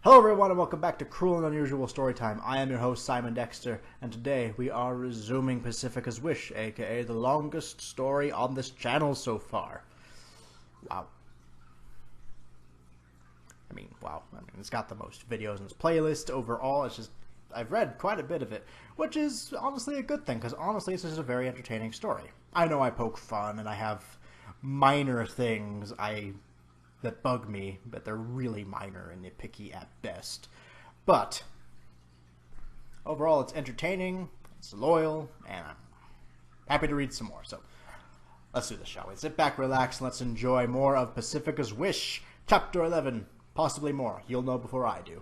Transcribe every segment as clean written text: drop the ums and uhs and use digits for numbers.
Hello everyone and welcome back to Cruel and Unusual Storytime. I am your host Simon Dexter, and today we are resuming Pacifica's Wish, aka the longest story on this channel so far. Wow. Wow. It's got the most videos in its playlist overall. It's just, I've read quite a bit of it, which is honestly a good thing, because honestly it's just a very entertaining story. I know I poke fun and I have minor things that bug me, but they're really minor and nitpicky at best. But overall, it's entertaining, it's loyal, and I'm happy to read some more. So let's do this, shall we? Sit back, relax, and let's enjoy more of Pacifica's Wish, Chapter 11. Possibly more. You'll know before I do.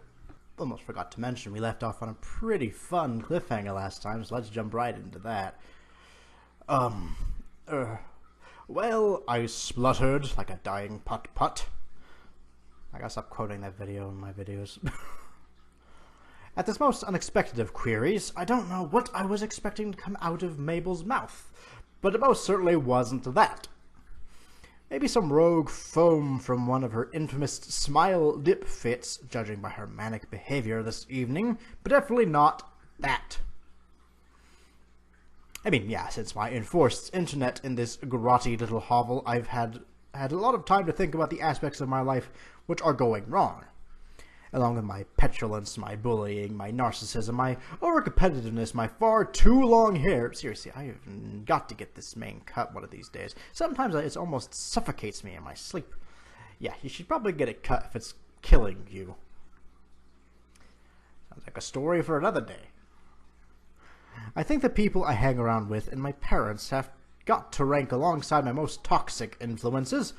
Almost forgot to mention, we left off on a pretty fun cliffhanger last time, so let's jump right into that. Well, I spluttered like a dying putt-putt. I gotta stop quoting that video in my videos. At this most unexpected of queries, I don't know what I was expecting to come out of Mabel's mouth, but it most certainly wasn't that. Maybe some rogue foam from one of her infamous smile dip fits, judging by her manic behavior this evening, but definitely not that. Yeah, since my enforced internet in this grotty little hovel, I've had a lot of time to think about the aspects of my life which are going wrong. Along with my petulance, my bullying, my narcissism, my overcompetitiveness, my far too long hair. Seriously, I have got to get this mane cut one of these days. Sometimes it almost suffocates me in my sleep. Yeah, you should probably get it cut if it's killing you. Sounds like a story for another day. I think the people I hang around with and my parents have got to rank alongside my most toxic influences.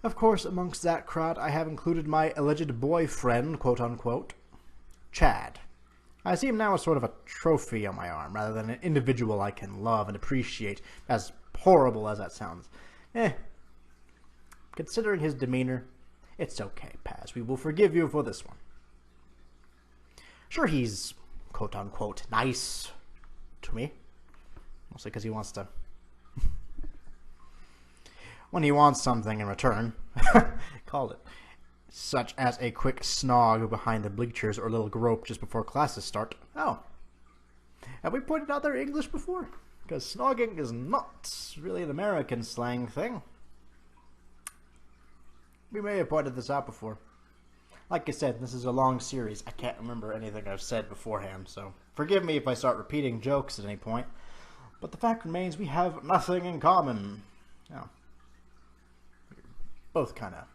Of course, amongst that crowd, I have included my alleged boyfriend, quote-unquote, Chad. I see him now as sort of a trophy on my arm, rather than an individual I can love and appreciate, as horrible as that sounds. Considering his demeanor, it's okay, Paz. We will forgive you for this one. Sure, he's, quote-unquote, nice to me. Mostly because he wants to... when he wants something in return, call it, such as a quick snog behind the bleachers or a little grope just before classes start. Oh, have we pointed out their English before? Because snogging is not really an American slang thing. We may have pointed this out before. Like I said, this is a long series. I can't remember anything I've said beforehand, so forgive me if I start repeating jokes at any point. But the fact remains we have nothing in common. Oh. Both kind of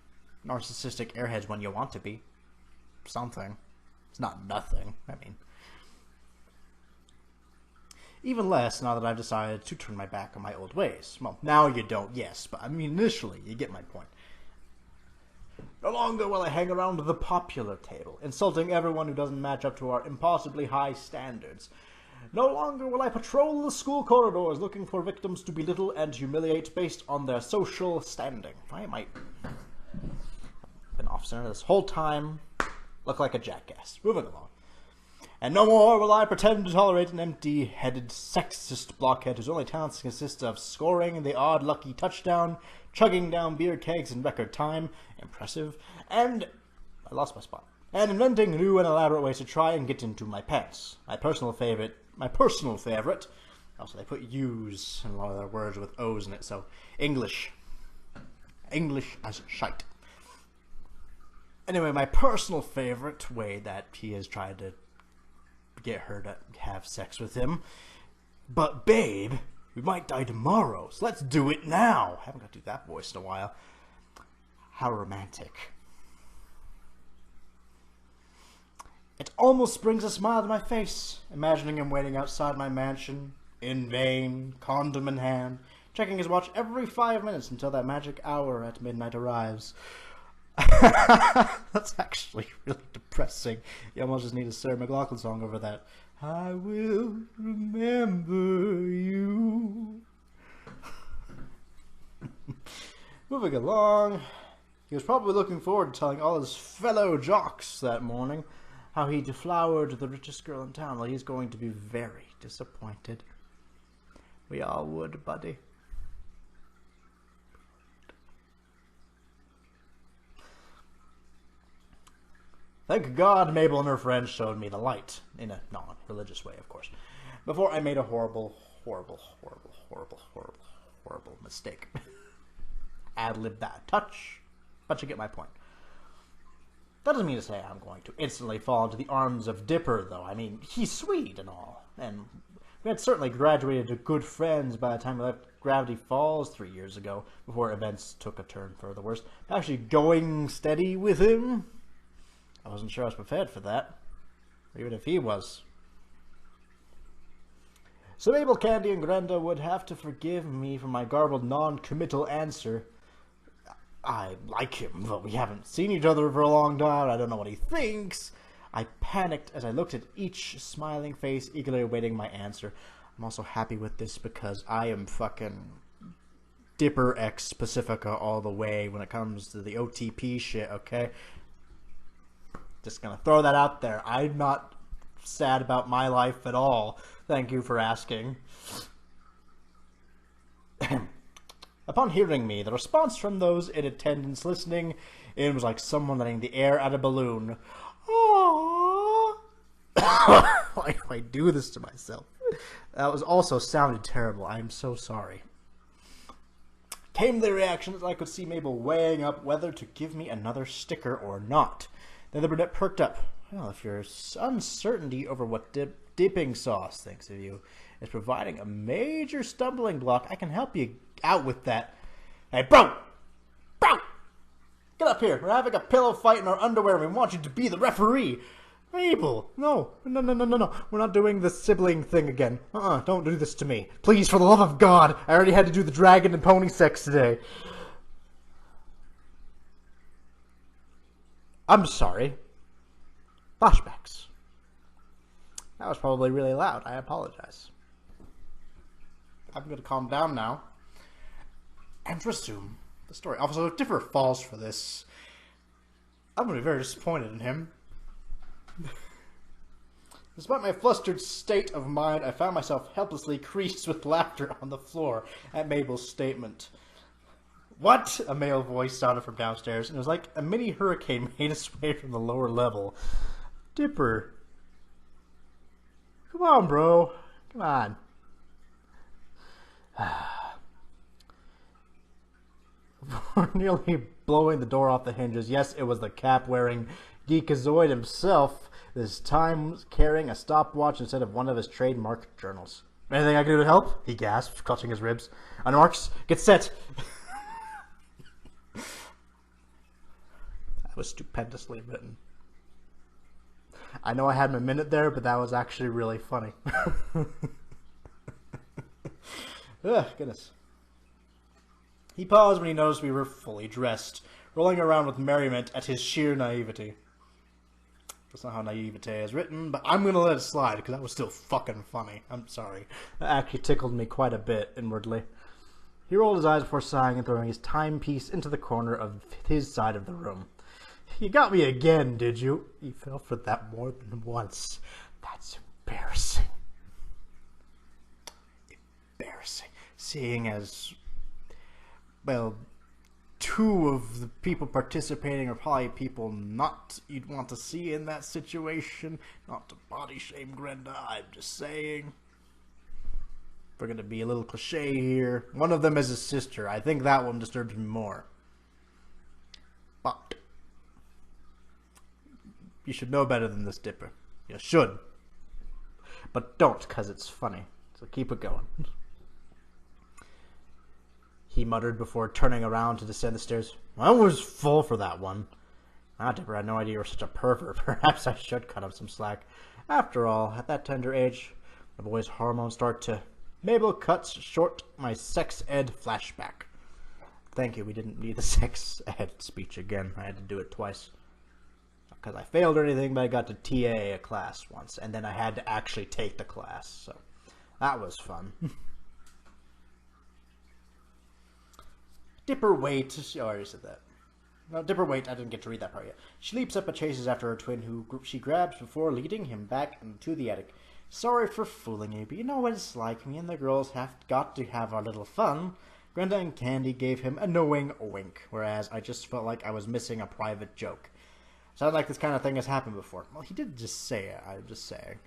narcissistic airheads when you want to be. Something. It's not nothing. Even less now that I've decided to turn my back on my old ways. Well, now you don't, yes, but initially, you get my point. No longer will I hang around the popular table, insulting everyone who doesn't match up to our impossibly high standards. No longer will I patrol the school corridors looking for victims to belittle and humiliate based on their social standing. I might have been off-center this whole time, look like a jackass. Moving along. And no more will I pretend to tolerate an empty-headed sexist blockhead whose only talents consist of scoring the odd lucky touchdown, chugging down beer kegs in record time, impressive, and I lost my spot, and inventing new and elaborate ways to try and get into my pants. My personal favorite, also they put U's in a lot of their words with O's in it, so English as shite. Anyway, my personal favorite way that he has tried to get her to have sex with him. But babe, we might die tomorrow, so let's do it now. I haven't got to do that voice in a while. How romantic. It almost brings a smile to my face, imagining him waiting outside my mansion, in vain, condom in hand, checking his watch every 5 minutes until that magic hour at midnight arrives. That's actually really depressing. You almost just need a Sarah McLachlan song over that. I will remember you. Moving along, he was probably looking forward to telling all his fellow jocks that morning how he deflowered the richest girl in town. Well, he's going to be very disappointed. We all would, buddy. Thank God Mabel and her friends showed me the light, in a non-religious way, of course, before I made a horrible mistake. Ad-lib that touch, but you get my point. That doesn't mean to say I'm going to instantly fall into the arms of Dipper, though. I mean, he's sweet and all, and we had certainly graduated to good friends by the time we left Gravity Falls 3 years ago, before events took a turn for the worse. Actually going steady with him? I wasn't sure I was prepared for that, even if he was. So Mabel, Candy, and Grenda would have to forgive me for my garbled non-committal answer. I like him, but we haven't seen each other for a long time. I don't know what he thinks. I panicked as I looked at each smiling face, eagerly awaiting my answer. I'm also happy with this because I am fucking Dipper X Pacifica all the way when it comes to the OTP shit, okay? Just gonna throw that out there. I'm not sad about my life at all. Thank you for asking. Upon hearing me, the response from those in attendance listening in was like someone letting the air out of a balloon. Aww. Why do I do this to myself? That was also sounded terrible. I am so sorry. Came the reaction as I could see Mabel weighing up whether to give me another sticker or not. Then the brunette perked up. Well, if your uncertainty over what dipping sauce thinks of you is providing a major stumbling block, I can help you out with that. Hey, bro! Bro! Get up here. We're having a pillow fight in our underwear and we want you to be the referee. Mabel, no. We're not doing the sibling thing again. Don't do this to me. Please, for the love of God. I already had to do the dragon and pony sex today. I'm sorry. Flashbacks. That was probably really loud. I apologize. I'm going to calm down now and resume the story. Also, if Dipper falls for this, I'm going to be very disappointed in him. Despite my flustered state of mind, I found myself helplessly creased with laughter on the floor at Mabel's statement. What? A male voice sounded from downstairs, and it was like a mini hurricane made its way from the lower level. Dipper. Come on, bro. Come on. Before nearly blowing the door off the hinges, yes, it was the cap-wearing geekazoid himself, this time carrying a stopwatch instead of one of his trademark journals. Anything I can do to help? He gasped, clutching his ribs. On marks, get set. That was stupendously written. I know I had my minute there, but that was actually really funny. Ugh, goodness. He paused when he noticed we were fully dressed, rolling around with merriment at his sheer naivety. That's not how naivete is written, but I'm going to let it slide, because that was still fucking funny. I'm sorry. That actually tickled me quite a bit, inwardly. He rolled his eyes before sighing and throwing his timepiece into the corner of his side of the room. You got me again, did you? He fell for that more than once. That's embarrassing. Embarrassing. Seeing as, well, two of the people participating are probably people not you'd want to see in that situation. Not to body shame Grenda, I'm just saying. We're going to be a little cliche here. One of them is his sister. I think that one disturbs me more. But you should know better than this, Dipper. You should. But don't, because it's funny. So keep it going. He muttered before turning around to descend the stairs. I was full for that one. Dipper, I had no idea you were such a pervert. Perhaps I should cut him some slack. After all, at that tender age, the boy's hormones start to... Mabel cuts short my sex ed flashback. Thank you, we didn't need the sex ed speech again. I had to do it twice. Because I failed or anything, but I got to TA a class once, and then I had to actually take the class, so that was fun. Dipper wait. Oh, I already said that. No, Dipper wait. I didn't get to read that part yet. She leaps up and chases after her twin, who she grabs before leading him back into the attic. Sorry for fooling you, but you know what it's like. Me and the girls have got to have our little fun. Grenda and Candy gave him a knowing wink, whereas I just felt like I was missing a private joke. Sounds like this kind of thing has happened before. Well, he did just say it. I'm just saying.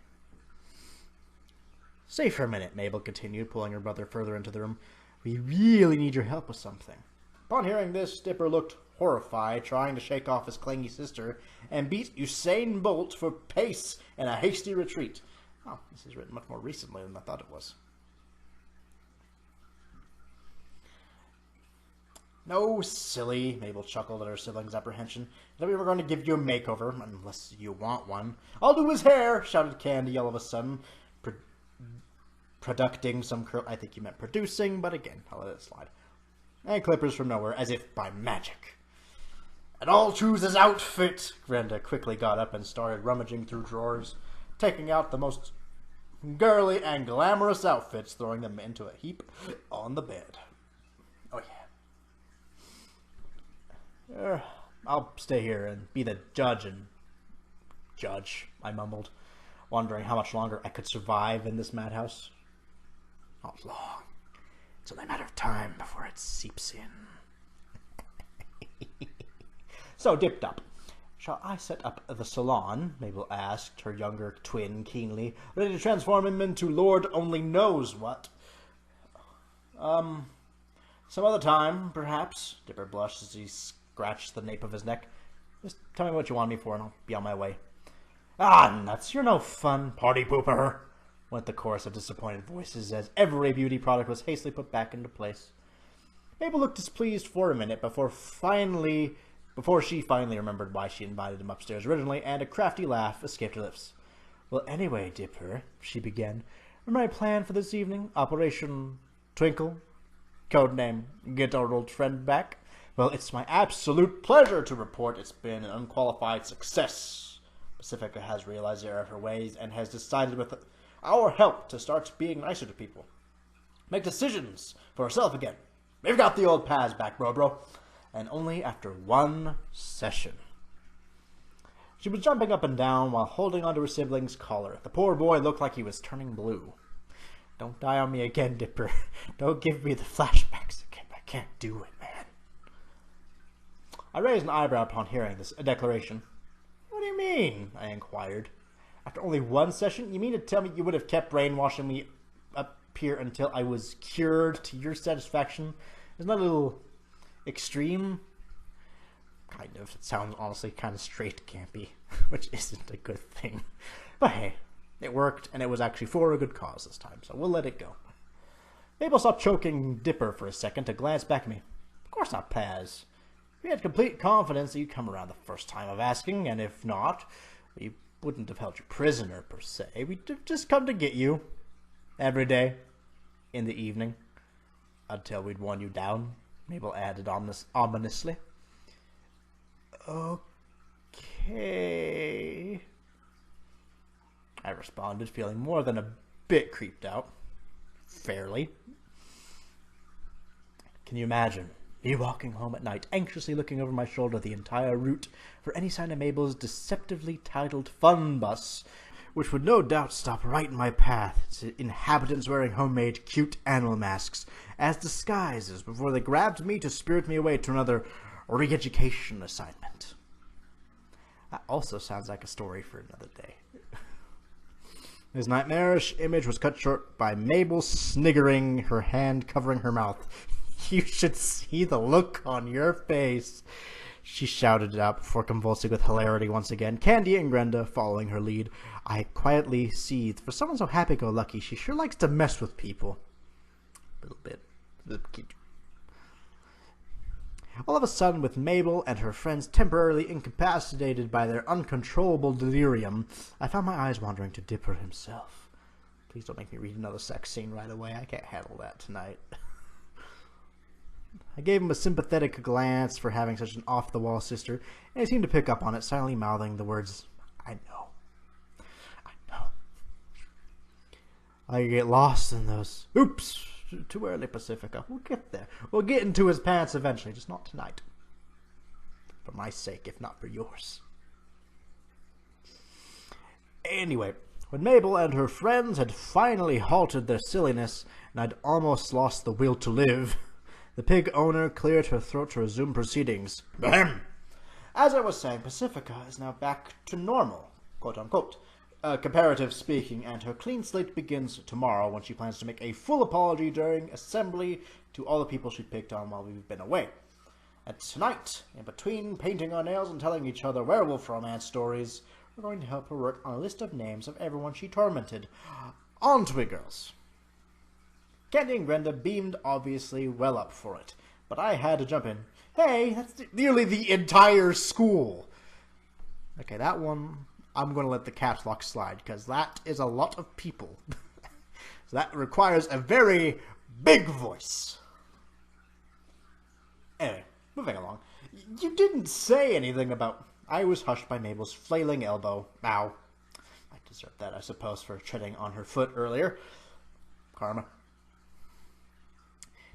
Stay for a minute, Mabel continued, pulling her brother further into the room. We really need your help with something. Upon hearing this, Dipper looked horrified, trying to shake off his clingy sister, and beat Usain Bolt for pace in a hasty retreat. Oh, this is written much more recently than I thought it was. No, silly, Mabel chuckled at her sibling's apprehension. That we were going to give you a makeover, unless you want one. I'll do his hair, shouted Candy all of a sudden, producing some curl. I think you meant producing, but again, I'll let it slide. And clippers from nowhere, as if by magic. And I'll choose his outfit. Grenda quickly got up and started rummaging through drawers, taking out the most girly and glamorous outfits, throwing them into a heap on the bed. Oh, yeah. I'll stay here and be the judge and judge, I mumbled, wondering how much longer I could survive in this madhouse. Not long. It's only a matter of time before it seeps in. So, dipped up. Shall I set up the salon? Mabel asked her younger twin keenly, ready to transform him into Lord only knows what. Some other time, perhaps. Dipper blushed as he scratched the nape of his neck. Just tell me what you want me for and I'll be on my way. Ah, nuts, you're no fun, party pooper, went the chorus of disappointed voices as every beauty product was hastily put back into place. Mabel looked displeased for a minute before she finally remembered why she invited him upstairs originally, and a crafty laugh escaped her lips. Well, anyway, Dipper, she began, remember my plan for this evening? Operation Twinkle? Codename Get Our Old Friend Back? Well, it's my absolute pleasure to report it's been an unqualified success. Pacifica has realized the error of her ways and has decided with our help to start being nicer to people. Make decisions for herself again. We've got the old paths back, bro. And only after one session. She was jumping up and down while holding onto her sibling's collar. The poor boy looked like he was turning blue. Don't die on me again, Dipper. Don't give me the flashbacks again. I can't do it, man. I raised an eyebrow upon hearing this declaration. What do you mean? I inquired. After only one session? You mean to tell me you would have kept brainwashing me up here until I was cured to your satisfaction? Isn't that a little extreme? Kind of. It sounds honestly kind of straight campy, which isn't a good thing. But hey, it worked, and it was actually for a good cause this time, so we'll let it go. Mabel stopped choking Dipper for a second to glance back at me. Of course not, Paz. We had complete confidence that you'd come around the first time of asking, and if not, we wouldn't have held you prisoner, per se. We'd have just come to get you. Every day. In the evening. Until we'd worn you down, Mabel added ominously. Okay. I responded, feeling more than a bit creeped out. Fairly. Can you imagine me walking home at night, anxiously looking over my shoulder the entire route for any sign of Mabel's deceptively titled fun bus, which would no doubt stop right in my path, its inhabitants wearing homemade cute animal masks as disguises before they grabbed me to spirit me away to another re-education assignment. That also sounds like a story for another day. His nightmarish image was cut short by Mabel sniggering, her hand covering her mouth. You should see the look on your face. She shouted it out before convulsing with hilarity once again, Candy and Grenda following her lead. I quietly seethed. For someone so happy-go-lucky, she sure likes to mess with people. A little bit. All of a sudden, with Mabel and her friends temporarily incapacitated by their uncontrollable delirium, I found my eyes wandering to Dipper himself. Please don't make me read another sex scene right away. I can't handle that tonight. I gave him a sympathetic glance for having such an off-the-wall sister, and he seemed to pick up on it, silently mouthing the words, I know. I get lost in those... Oops! Too early, Pacifica. We'll get there. We'll get into his pants eventually, just not tonight. For my sake, if not for yours. Anyway, when Mabel and her friends had finally halted their silliness, and I'd almost lost the will to live, the pig owner cleared her throat to resume proceedings. Ahem! As I was saying, Pacifica is now back to normal, quote-unquote. Comparative speaking, and her clean slate begins tomorrow when she plans to make a full apology during assembly to all the people she picked on while we've been away. And tonight, in between painting our nails and telling each other werewolf romance stories, we're going to help her work on a list of names of everyone she tormented. On to it, girls. Candy and Brenda beamed obviously well up for it, but I had to jump in. Hey, that's nearly the entire school. Okay, that one I'm going to let the caps lock slide, because that is a lot of people. So that requires a very big voice. Anyway, moving along. You didn't say anything about... I was hushed by Mabel's flailing elbow. Ow. I deserved that, I suppose, for treading on her foot earlier. Karma.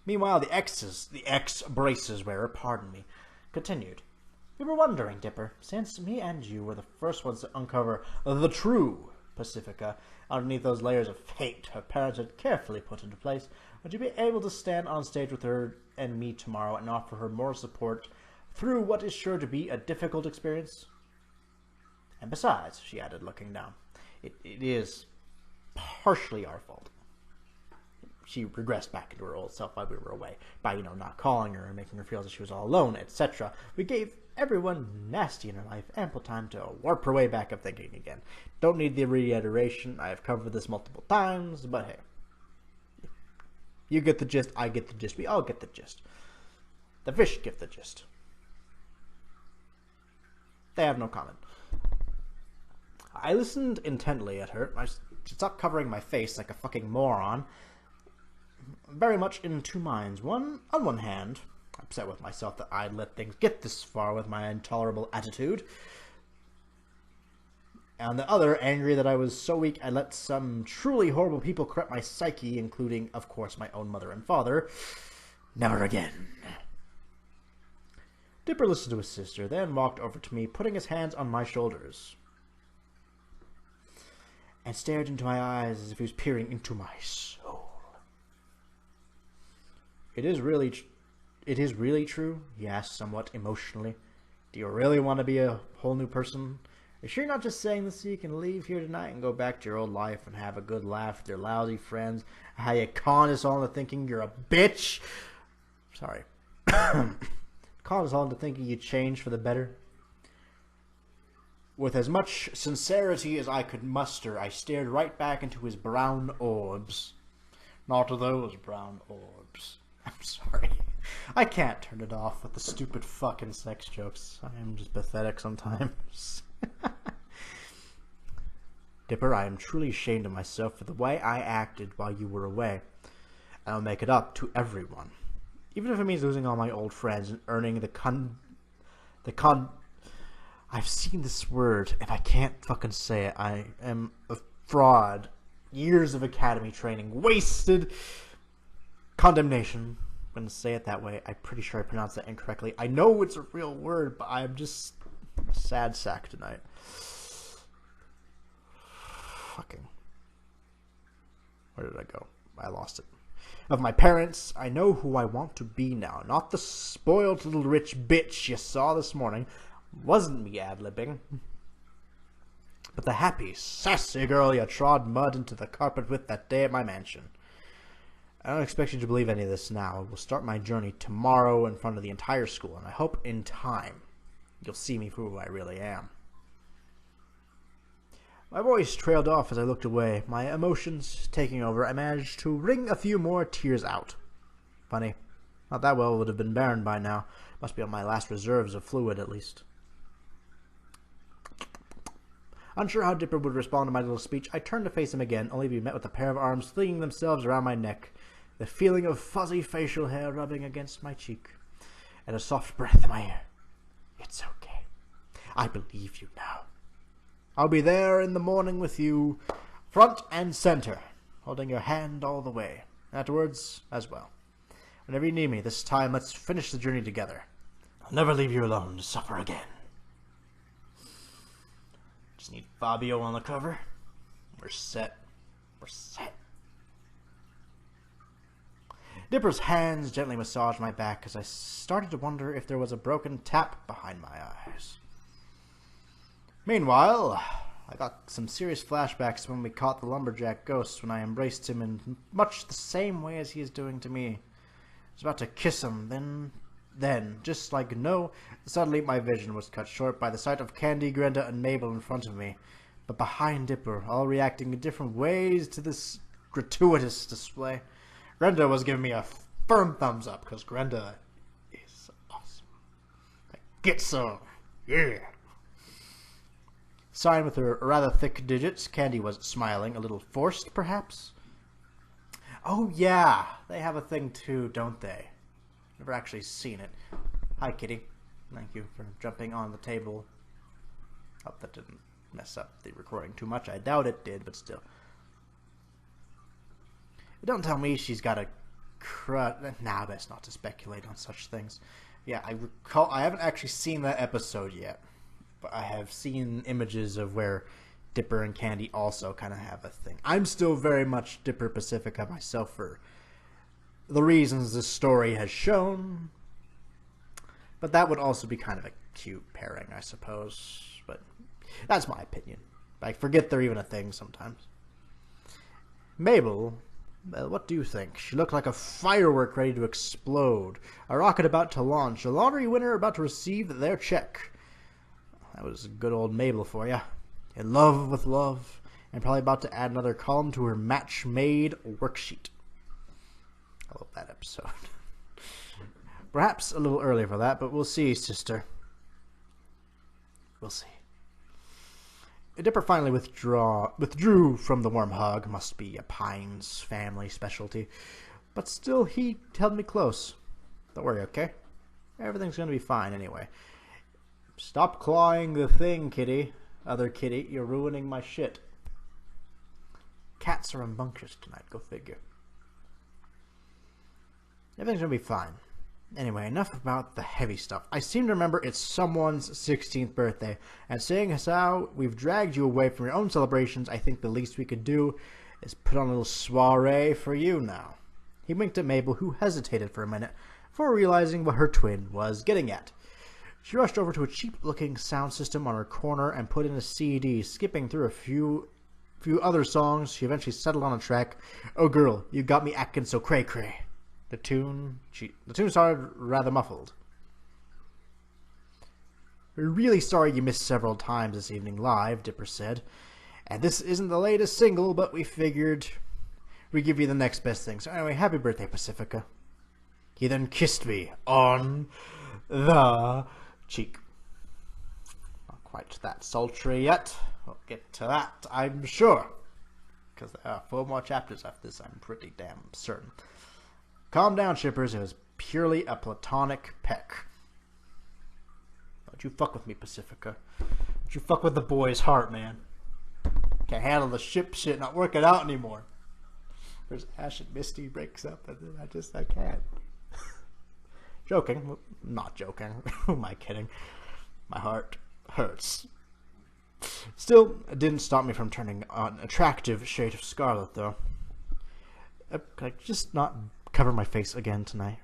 Meanwhile, the ex-braces wearer, pardon me, continued. We were wondering, Dipper, since me and you were the first ones to uncover the true Pacifica underneath those layers of hate her parents had carefully put into place, would you be able to stand on stage with her and me tomorrow and offer her moral support through what is sure to be a difficult experience? And besides, she added, looking down, it is partially our fault. She regressed back into her old self while we were away, by, not calling her and making her feel that she was all alone, etc. We gave everyone nasty in her life ample time to warp her way back up thinking again. Don't need the reiteration. I have covered this multiple times, but hey. You get the gist, I get the gist, we all get the gist. The fish get the gist. They have no comment. I listened intently at her. I stopped covering my face like a fucking moron. Very much in two minds. On one hand, upset with myself that I'd let things get this far with my intolerable attitude. And on the other, angry that I was so weak I let some truly horrible people corrupt my psyche, including, of course, my own mother and father. Never again. Dipper listened to his sister, then walked over to me, putting his hands on my shoulders, and stared into my eyes as if he was peering into my soul. It is really true, he asked somewhat emotionally. Do you really want to be a whole new person? Are you sure you're not just saying this so you can leave here tonight and go back to your old life and have a good laugh with your lousy friends? How you con us all into thinking you're a bitch? Sorry. Con us all into thinking you changed for the better? With as much sincerity as I could muster, I stared right back into his brown orbs. Not those brown orbs. I'm sorry. I can't turn it off with the stupid fucking sex jokes. I am just pathetic sometimes. Dipper, I am truly ashamed of myself for the way I acted while you were away. And I'll make it up to everyone. Even if it means losing all my old friends and earning I've seen this word and I can't fucking say it. I am a fraud. Years of academy training. Wasted. Condemnation. I'm going to say it that way. I'm pretty sure I pronounced that incorrectly. I know it's a real word, but I'm just a sad sack tonight. Fucking. Where did I go? I lost it. Of my parents, I know who I want to be now. Not the spoiled little rich bitch you saw this morning. Wasn't me ad-libbing. But the happy, sassy girl you trod mud into the carpet with that day at my mansion. I don't expect you to believe any of this now. I will start my journey tomorrow in front of the entire school, and I hope in time you'll see me for who I really am. My voice trailed off as I looked away. My emotions taking over, I managed to wring a few more tears out. Funny. Not that well would have been barren by now. Must be on my last reserves of fluid, at least. Unsure how Dipper would respond to my little speech, I turned to face him again, only to be met with a pair of arms flinging themselves around my neck, the feeling of fuzzy facial hair rubbing against my cheek, and a soft breath in my ear. It's okay. I believe you now. I'll be there in the morning with you, front and center, holding your hand all the way. Afterwards, as well. Whenever you need me, this time let's finish the journey together. I'll never leave you alone to suffer again. Just need Fabio on the cover. We're set. We're set. Dipper's hands gently massaged my back as I started to wonder if there was a broken tap behind my eyes. Meanwhile, I got some serious flashbacks when we caught the lumberjack ghost when I embraced him in much the same way as he is doing to me. I was about to kiss him, then, just like no, suddenly my vision was cut short by the sight of Candy, Grenda, and Mabel in front of me, but behind Dipper, all reacting in different ways to this gratuitous display. Grenda was giving me a firm thumbs up, because Grenda is awesome. Like, get some, yeah. Signed with her rather thick digits, Candy was smiling, a little forced, perhaps. Oh yeah, they have a thing too, don't they? Never actually seen it. Hi, Kitty. Thank you for jumping on the table. Hope that didn't mess up the recording too much. I doubt it did, but still. Don't tell me she's got a crush. Nah, best not to speculate on such things. Yeah, I haven't actually seen that episode yet, but I have seen images of where Dipper and Candy also kind of have a thing. I'm still very much Dipper Pacifica myself for the reasons this story has shown, but that would also be kind of a cute pairing, I suppose. But that's my opinion. I forget they're even a thing sometimes. Mabel, well, what do you think? She looked like a firework ready to explode, a rocket about to launch, a lottery winner about to receive their check. That was good old Mabel for you. In love with love, and probably about to add another column to her match-made worksheet. I love that episode. Perhaps a little early for that, but we'll see, sister. We'll see. Dipper finally withdrew from the warm hug. Must be a Pines family specialty. But still, he held me close. Don't worry, okay? Everything's going to be fine anyway. Stop clawing the thing, kitty. Other kitty, you're ruining my shit. Cats are rambunctious tonight, go figure. Everything's going to be fine. Anyway, enough about the heavy stuff. I seem to remember it's someone's 16th birthday, and seeing as how we've dragged you away from your own celebrations, I think the least we could do is put on a little soiree for you now. He winked at Mabel, who hesitated for a minute before realizing what her twin was getting at. She rushed over to a cheap-looking sound system on her corner and put in a CD, skipping through a few other songs. She eventually settled on a track, "Oh Girl, You Got Me Actin' So Cray-Cray." The tune started rather muffled. "We're really sorry you missed several times this evening live," Dipper said. "And this isn't the latest single, but we figured we'd give you the next best thing. So anyway, happy birthday, Pacifica." He then kissed me on the cheek. Not quite that sultry yet. We'll get to that, I'm sure. Because there are 4 more chapters after this, I'm pretty damn certain. Calm down, shippers. It was purely a platonic peck. Don't you fuck with me, Pacifica. Don't you fuck with the boy's heart, man. Can't handle the ship shit not working out anymore. There's Ash and Misty breaks up, and then I can't. Joking. Not joking. Who am I kidding? My heart hurts. Still, it didn't stop me from turning on an attractive shade of scarlet, though. Can I just not cover my face again tonight?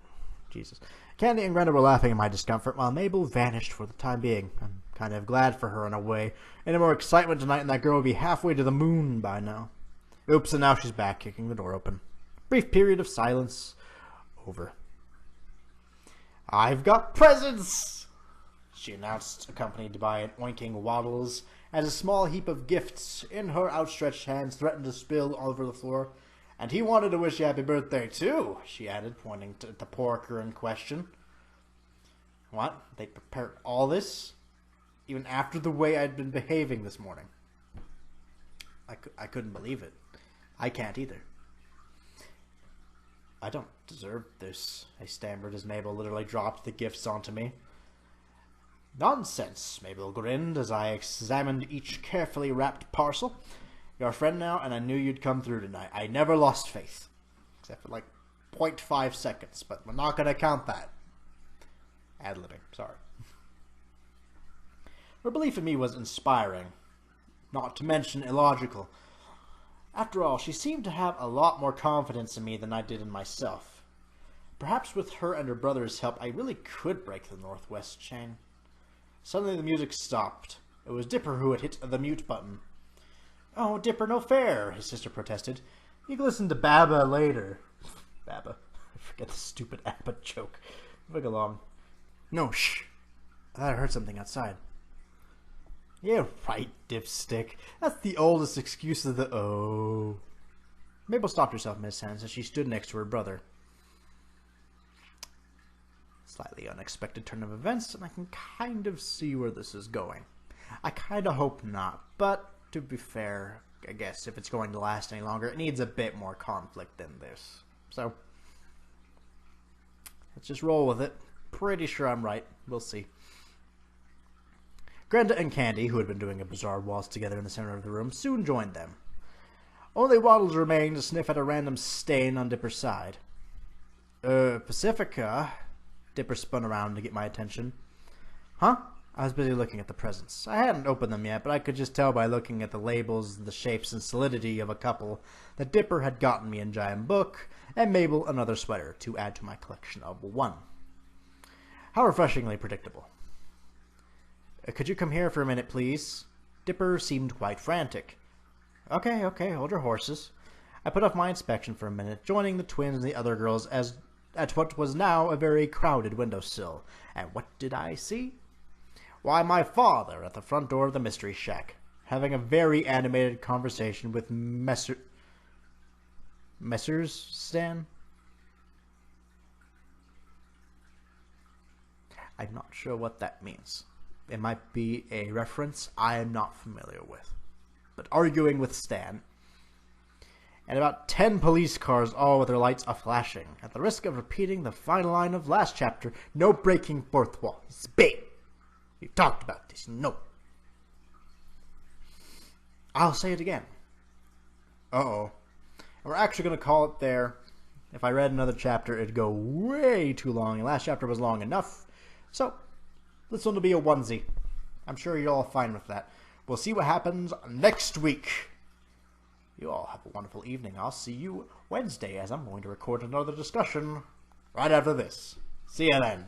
Jesus. Candy and Grenda were laughing at my discomfort, while Mabel vanished for the time being. I'm kind of glad for her in a way. Any more excitement tonight, and that girl would be halfway to the moon by now. Oops, and now she's back, kicking the door open. Brief period of silence. Over. "I've got presents!" she announced, accompanied by an oinking Waddles, as a small heap of gifts in her outstretched hands threatened to spill all over the floor. "And he wanted to wish you happy birthday, too," she added, pointing to the porker in question. What? They prepared all this? Even after the way I'd been behaving this morning? I couldn't believe it. I can't either. "I don't deserve this," I stammered as Mabel literally dropped the gifts onto me. "Nonsense," Mabel grinned as I examined each carefully wrapped parcel. "You're a friend now, and I knew you'd come through tonight. I never lost faith. Except for like 0.5 seconds, but we're not going to count that." Ad-libbing, sorry. Her belief in me was inspiring, not to mention illogical. After all, she seemed to have a lot more confidence in me than I did in myself. Perhaps with her and her brother's help, I really could break the Northwest chain. Suddenly the music stopped. It was Dipper who had hit the mute button. "Oh, Dipper, no fair," his sister protested. "You can listen to Baba later." Baba. I forget the stupid ABBA joke. Moving along. "No, shh. I thought I heard something outside." "Yeah, right, dipstick. That's the oldest excuse of the oh." Mabel stopped herself mid-sentence as she stood next to her brother. Slightly unexpected turn of events, and I can kind of see where this is going. I kind of hope not, but to be fair, I guess if it's going to last any longer, it needs a bit more conflict than this. So, let's just roll with it. Pretty sure I'm right. We'll see. Grenda and Candy, who had been doing a bizarre waltz together in the center of the room, soon joined them. Only Waddles remained to sniff at a random stain on Dipper's side. Pacifica? Dipper spun around to get my attention. Huh? I was busy looking at the presents. I hadn't opened them yet, but I could just tell by looking at the labels, the shapes, and solidity of a couple that Dipper had gotten me a giant book, and Mabel another sweater to add to my collection of one. How refreshingly predictable. Could you come here for a minute, please? Dipper seemed quite frantic. Okay, hold your horses. I put off my inspection for a minute, joining the twins and the other girls at what was now a very crowded windowsill. And what did I see? Why, my father at the front door of the Mystery Shack, having a very animated conversation with Messrs. Stan? I'm not sure what that means. It might be a reference I am not familiar with. But arguing with Stan. And about 10 police cars, all with their lights a-flashing. At the risk of repeating the final line of last chapter, no breaking fourth wall. It's big. We talked about this. No. I'll say it again. Uh-oh. And we're actually going to call it there. If I read another chapter, it'd go way too long. The last chapter was long enough. So, this one will be a onesie. I'm sure you're all fine with that. We'll see what happens next week. You all have a wonderful evening. I'll see you Wednesday as I'm going to record another discussion right after this. See you then.